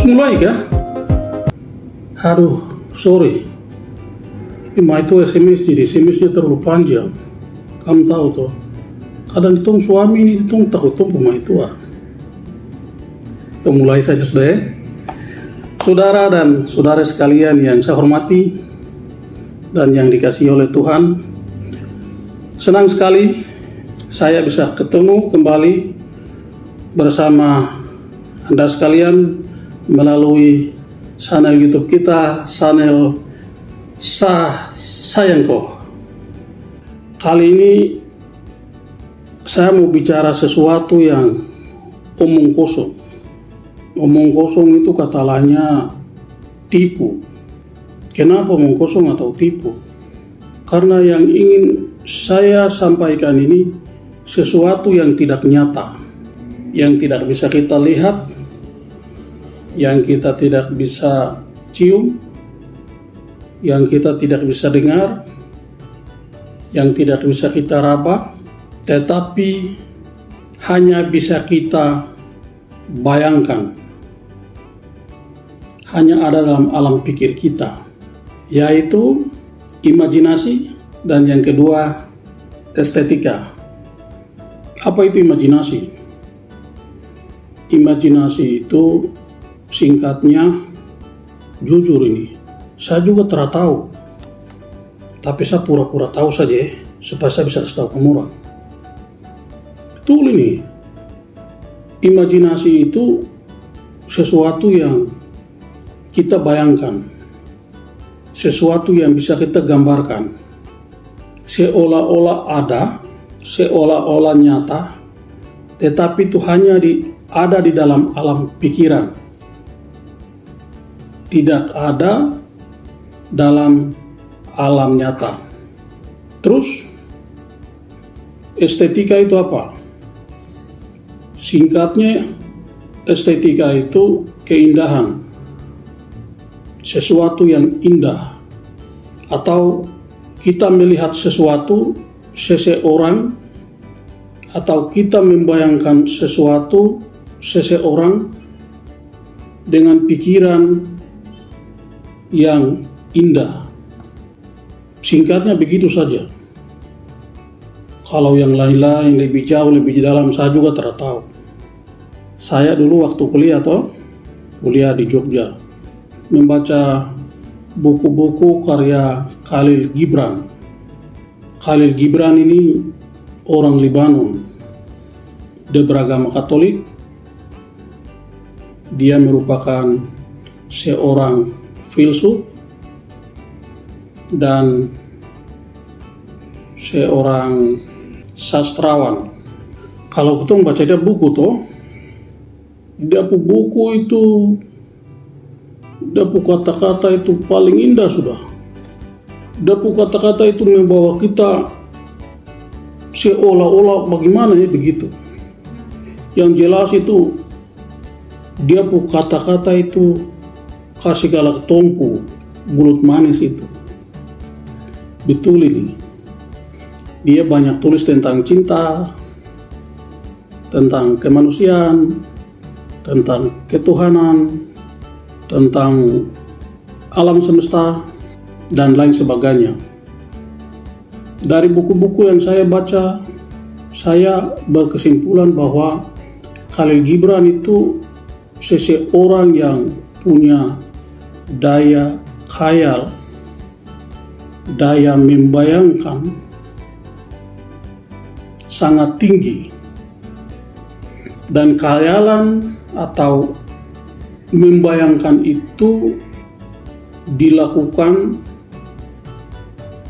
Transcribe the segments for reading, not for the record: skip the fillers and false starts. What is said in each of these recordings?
Mulai kah? Aduh, sorry. Ini itu SMS, jadi SMS-nya terlalu panjang. Kamu tahu toh, kadang tong suami ini tong takut tong pemain tua. Kita mulai saja sudah ya. Saudara dan saudara sekalian yang saya hormati dan yang dikasihi oleh Tuhan, senang sekali saya bisa ketemu kembali bersama Anda sekalian melalui channel YouTube kita, channel Sayangko. Kali ini saya mau bicara sesuatu yang omong kosong. Omong kosong itu kata lainnya tipu. Kenapa omong kosong atau tipu? Karena yang ingin saya sampaikan ini sesuatu yang tidak nyata, yang tidak bisa kita lihat, yang kita tidak bisa cium, yang kita tidak bisa dengar, yang tidak bisa kita raba, tetapi hanya bisa kita bayangkan, hanya ada dalam alam pikir kita, yaitu imajinasi, dan yang kedua estetika. Apa itu imajinasi? Imajinasi itu singkatnya, jujur ini, saya juga tidak tahu, tapi saya pura-pura tahu saja supaya saya bisa kasih tahu kamu orang. Betul ini, imajinasi itu sesuatu yang kita bayangkan, sesuatu yang bisa kita gambarkan, seolah-olah ada, seolah-olah nyata, tetapi itu hanya ada di dalam alam pikiran, tidak ada dalam alam nyata. Terus estetika itu apa? Singkatnya, estetika itu keindahan, sesuatu yang indah, atau kita melihat sesuatu, seseorang, atau kita membayangkan sesuatu, seseorang dengan pikiran yang indah. Singkatnya begitu saja. Kalau yang lain-lain lebih jauh, lebih dalam, saya juga tidak tahu. Saya dulu waktu kuliah di Jogja, membaca buku-buku karya Khalil Gibran. Khalil Gibran ini orang Lebanon, dia beragama Katolik. Dia merupakan seorang filsuf dan seorang sastrawan. Kalau kita membaca dia buku toh, dia buku itu, dia kata-kata itu paling indah sudah. Dia kata-kata itu membawa kita seolah-olah bagaimana ya begitu. Yang jelas itu dia kata-kata itu kasih galak tompu, mulut manis itu. Betul ini. Dia banyak tulis tentang cinta, tentang kemanusiaan, tentang ketuhanan, tentang alam semesta, dan lain sebagainya. Dari buku-buku yang saya baca, saya berkesimpulan bahwa Khalil Gibran itu seseorang yang punya daya khayal, daya membayangkan sangat tinggi, dan khayalan atau membayangkan itu dilakukan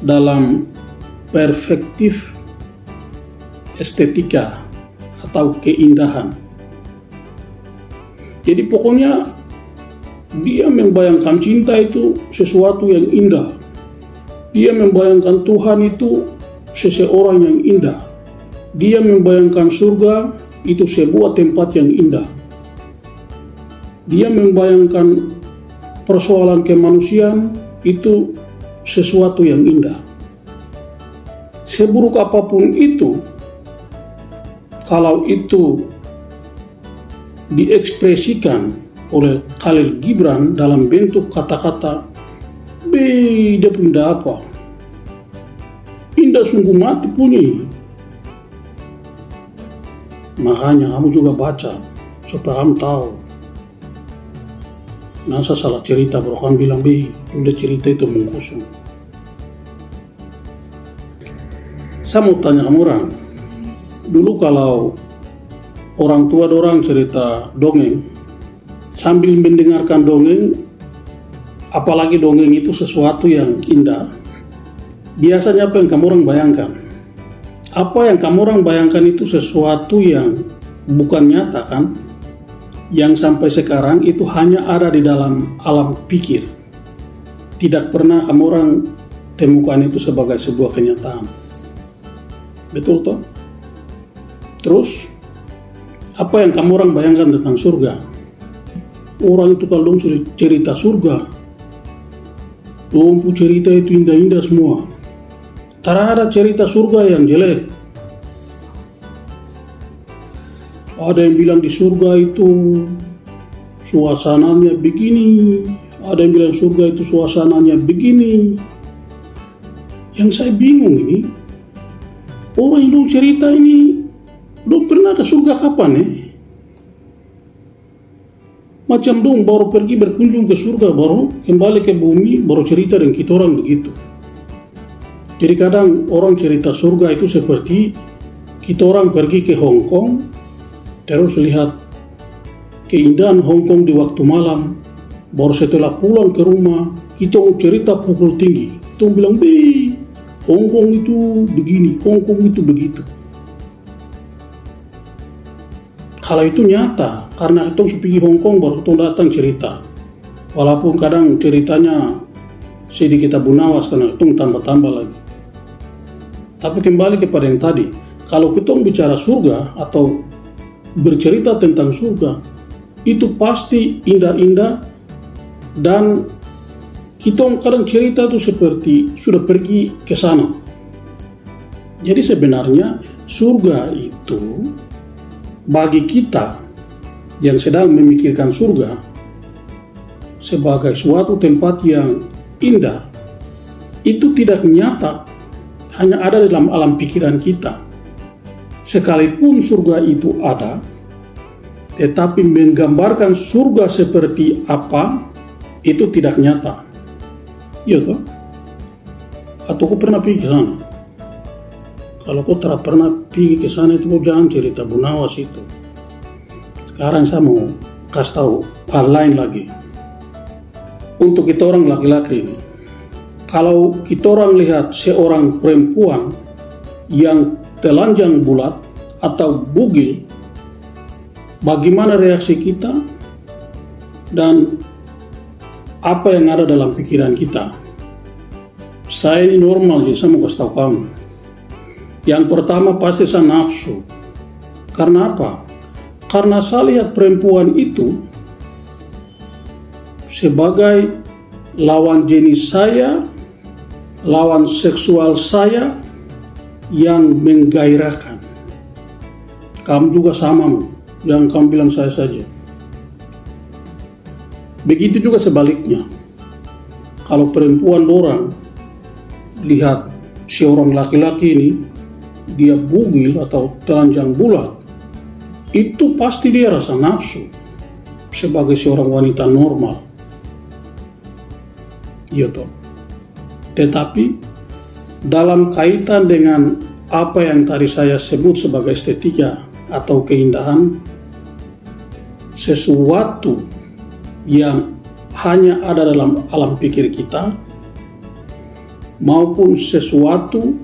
dalam perspektif estetika atau keindahan. Jadi pokoknya dia membayangkan cinta itu sesuatu yang indah. Dia membayangkan Tuhan itu seseorang yang indah. Dia membayangkan surga itu sebuah tempat yang indah. Dia membayangkan persoalan kemanusiaan itu sesuatu yang indah. Seburuk apapun itu, kalau itu diekspresikan oleh Khalil Gibran dalam bentuk kata-kata dia indah apa? Indah sungguh mati punya ini. Makanya kamu juga baca supaya kamu tahu. Nasa salah cerita baru kamu bilang udah cerita itu mengkusung. Saya mau tanya kamu orang, dulu kalau orang tua dorang cerita dongeng, sambil mendengarkan dongeng, apalagi dongeng itu sesuatu yang indah, biasanya apa yang kamu orang bayangkan? Apa yang kamu orang bayangkan itu sesuatu yang bukan nyata kan? Yang sampai sekarang itu hanya ada di dalam alam pikir. Tidak pernah kamu orang temukan itu sebagai sebuah kenyataan. Betul toh? Terus, apa yang kamu orang bayangkan tentang surga? Orang itu kalau sudah cerita surga, dong cerita itu indah-indah semua. Tak ada cerita surga yang jelek. Ada yang bilang di surga itu suasananya begini, ada yang bilang surga itu suasananya begini. Yang saya bingung ini, orang yang cerita ini, dong pernah ke surga kapan Macam dong baru pergi berkunjung ke surga, baru kembali ke bumi, baru cerita dengan kita orang begitu. Jadi kadang orang cerita surga itu seperti kita orang pergi ke Hong Kong, terus lihat keindahan Hong Kong di waktu malam, baru setelah pulang ke rumah, kita cerita pukul tinggi. Kita bilang, Hong Kong itu begini, Hong Kong itu begitu. Kalau itu nyata, karena kita pergi Hong Kong baru kita datang cerita. Walaupun kadang ceritanya sedikit abu nawas karena kita tambah-tambah lagi. Tapi kembali kepada yang tadi, kalau kita bicara surga atau bercerita tentang surga, itu pasti indah-indah dan kita kadang cerita itu seperti sudah pergi ke sana. Jadi sebenarnya surga itu bagi kita yang sedang memikirkan surga sebagai suatu tempat yang indah, itu tidak nyata, hanya ada dalam alam pikiran kita. Sekalipun surga itu ada, tetapi menggambarkan surga seperti apa, itu tidak nyata. Iya toh? Atau kau pernah pergi ke sana? Kalau kau tidak pernah pergi ke sana itu kau jangan cerita bunawas itu. Sekarang saya mau kasih tahu hal lain lagi. Untuk kita orang laki-laki ini, kalau kita orang lihat seorang perempuan yang telanjang bulat atau bugil, bagaimana reaksi kita dan apa yang ada dalam pikiran kita? Saya ini normal, jadi saya mau kasih tahu kamu. Yang pertama pasti saya nafsu. Karena apa? Karena saya lihat perempuan itu sebagai lawan jenis saya, lawan seksual saya yang menggairahkan. Kamu juga sama, jangan kamu bilang saya saja. Begitu juga sebaliknya. Kalau perempuan orang lihat seorang laki-laki ini, dia bugil atau telanjang bulat, itu pasti dia rasa nafsu sebagai seorang wanita normal. Iya toh. Tetapi dalam kaitan dengan apa yang tadi saya sebut sebagai estetika atau keindahan, sesuatu yang hanya ada dalam alam pikir kita, maupun sesuatu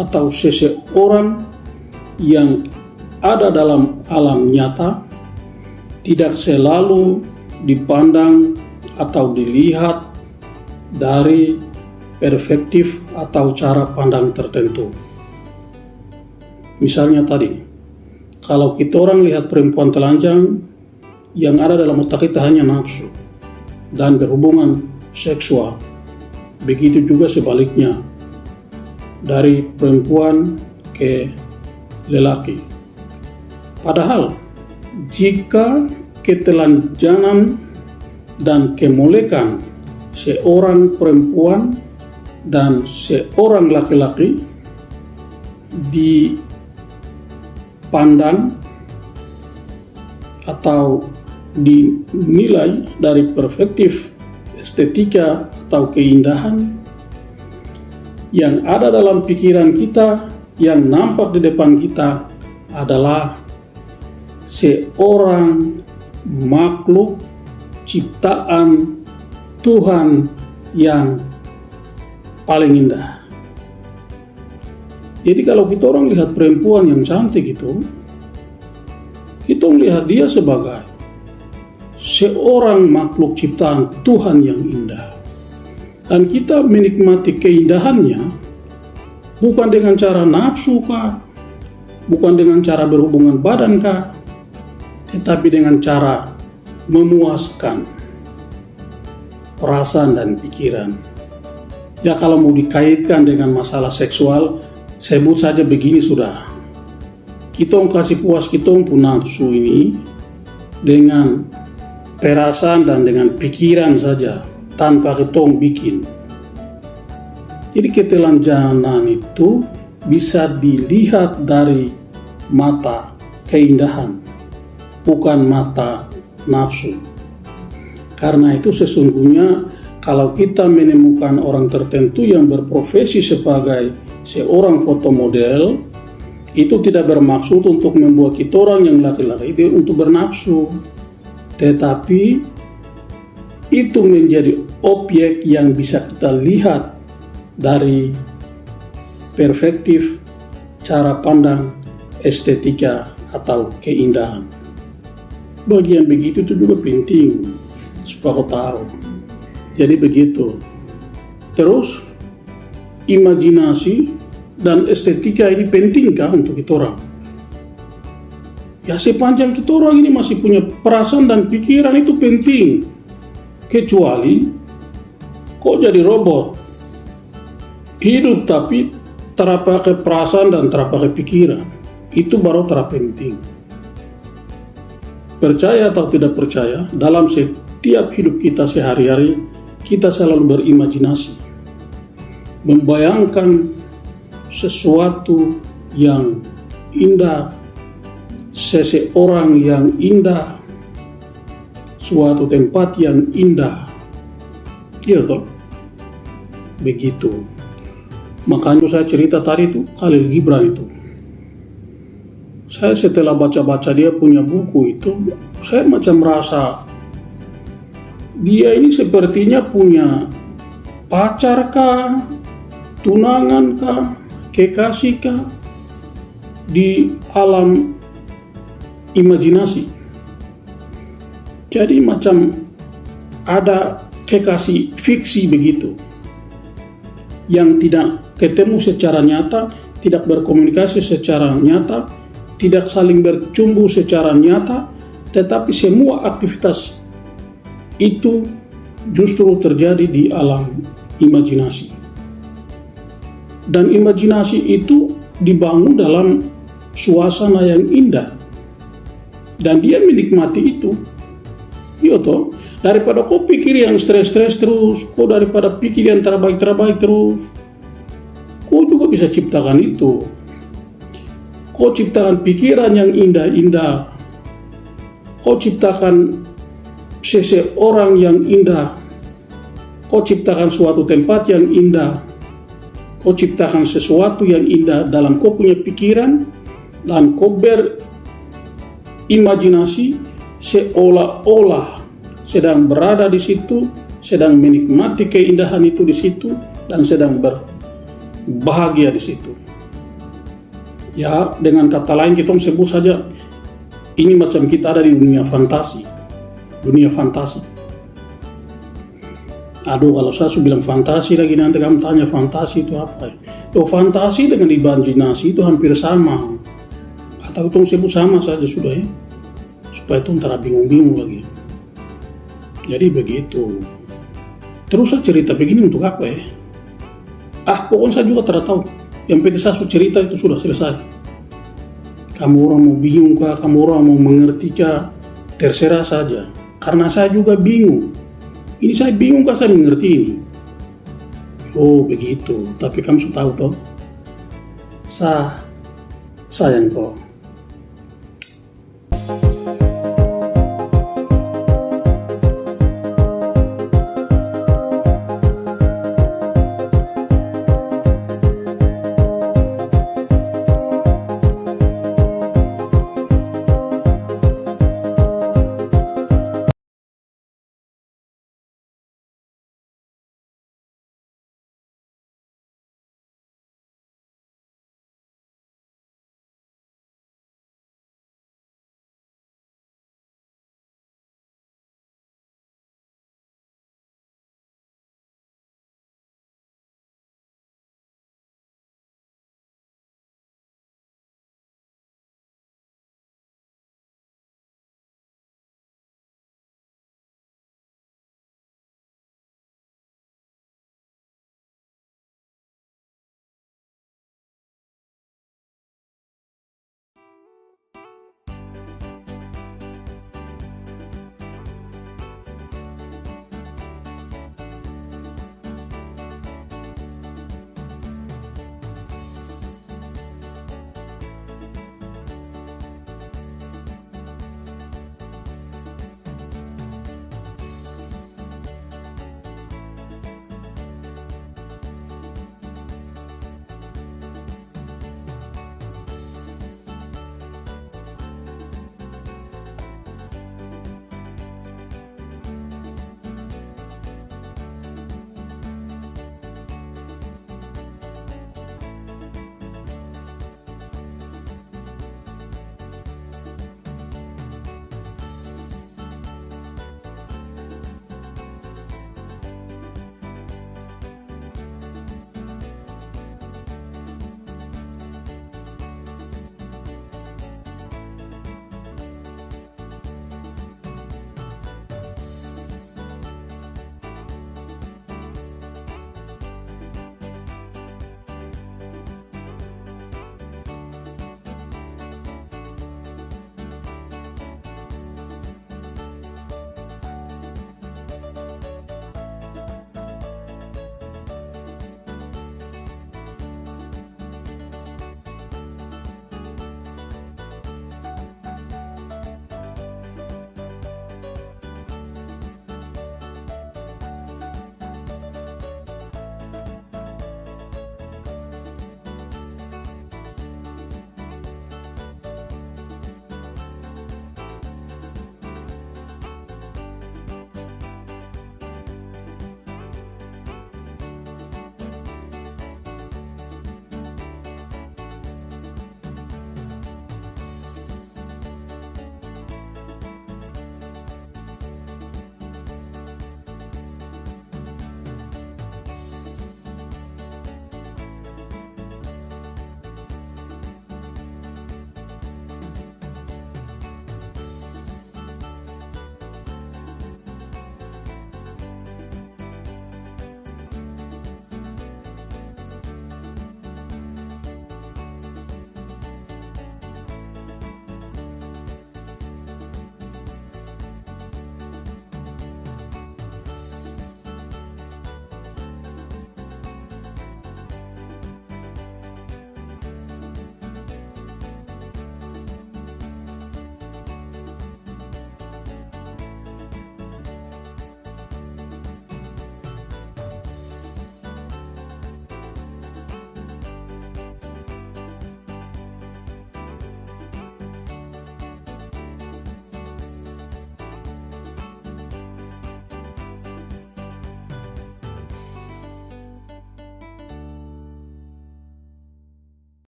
atau seseorang yang ada dalam alam nyata, tidak selalu dipandang atau dilihat dari perspektif atau cara pandang tertentu. Misalnya tadi, kalau kita orang lihat perempuan telanjang, yang ada dalam otak kita hanya nafsu dan berhubungan seksual. Begitu juga sebaliknya, dari perempuan ke lelaki. Padahal jika ketelanjangan dan kemolekan seorang perempuan dan seorang laki-laki dipandang atau dinilai dari perspektif estetika atau keindahan yang ada dalam pikiran kita, yang nampak di depan kita adalah seorang makhluk ciptaan Tuhan yang paling indah. Jadi kalau kita orang lihat perempuan yang cantik itu, kita melihat dia sebagai seorang makhluk ciptaan Tuhan yang indah. Dan kita menikmati keindahannya bukan dengan cara nafsu kah, bukan dengan cara berhubungan badan kah, tetapi dengan cara memuaskan perasaan dan pikiran. Ya kalau mau dikaitkan dengan masalah seksual, sebut saja begini sudah. Kita kasih puas kita pun nafsu ini dengan perasaan dan dengan pikiran saja, tanpa ketong bikin. Jadi ketelanjangan itu bisa dilihat dari mata keindahan, bukan mata nafsu. Karena itu sesungguhnya kalau kita menemukan orang tertentu yang berprofesi sebagai seorang fotomodel, itu tidak bermaksud untuk membuat kita orang yang laki-laki itu untuk bernafsu, tetapi itu menjadi objek yang bisa kita lihat dari perspektif cara pandang estetika atau keindahan. Bagian begitu itu juga penting supaya kau tahu. Jadi begitu. Terus imajinasi dan estetika ini pentingkah untuk kita orang? Ya sepanjang kita orang ini masih punya perasaan dan pikiran itu penting. Kecuali kok jadi robot, hidup tapi terpakai perasaan dan terpakai pikiran, itu baru terpenting. Percaya atau tidak percaya, dalam setiap hidup kita sehari-hari, kita selalu berimajinasi, membayangkan sesuatu yang indah, seseorang yang indah, suatu tempat yang indah. Iya toh? Begitu. Makanya saya cerita tadi itu Khalil Gibran itu. Saya setelah baca-baca dia punya buku itu, saya macam merasa dia ini sepertinya punya pacar kah, tunangan kah, kekasih kah di alam imajinasi. Jadi macam ada kekasih fiksi begitu, yang tidak ketemu secara nyata, tidak berkomunikasi secara nyata, tidak saling bercumbu secara nyata, tetapi semua aktivitas itu justru terjadi di alam imajinasi. Dan imajinasi itu dibangun dalam suasana yang indah. Dan dia menikmati itu. Iya toh, daripada kau pikir yang stres-stres terus, kau daripada pikir yang terbaik-terbaik terus, kau juga bisa ciptakan itu. Kau ciptakan pikiran yang indah-indah, kau ciptakan seseorang yang indah, kau ciptakan suatu tempat yang indah, kau ciptakan sesuatu yang indah dalam kau punya pikiran, dan kau berimajinasi seolah-olah sedang berada di situ, sedang menikmati keindahan itu di situ, dan sedang berbahagia di situ. Ya, dengan kata lain kita sebut saja ini macam kita ada di dunia fantasi. Dunia fantasi. Aduh, kalau saya sudah bilang fantasi lagi, nanti kamu tanya fantasi itu apa? Fantasi dengan imajinasi itu hampir sama. Atau itu sebut sama saja sudah ya. Supaya itu antara bingung-bingung lagi. Jadi begitu. Terus saya cerita begini untuk apa ya? Pokoknya saya juga tidak tahu. Yang penting saya cerita itu sudah selesai. Kamu orang mau bingung kah? Kamu orang mau mengerti kah? terserah saja. Karena saya juga bingung. Ini saya bingung kan saya mengerti ini. Oh begitu, tapi kamu sudah tahu toh? Sayang kok.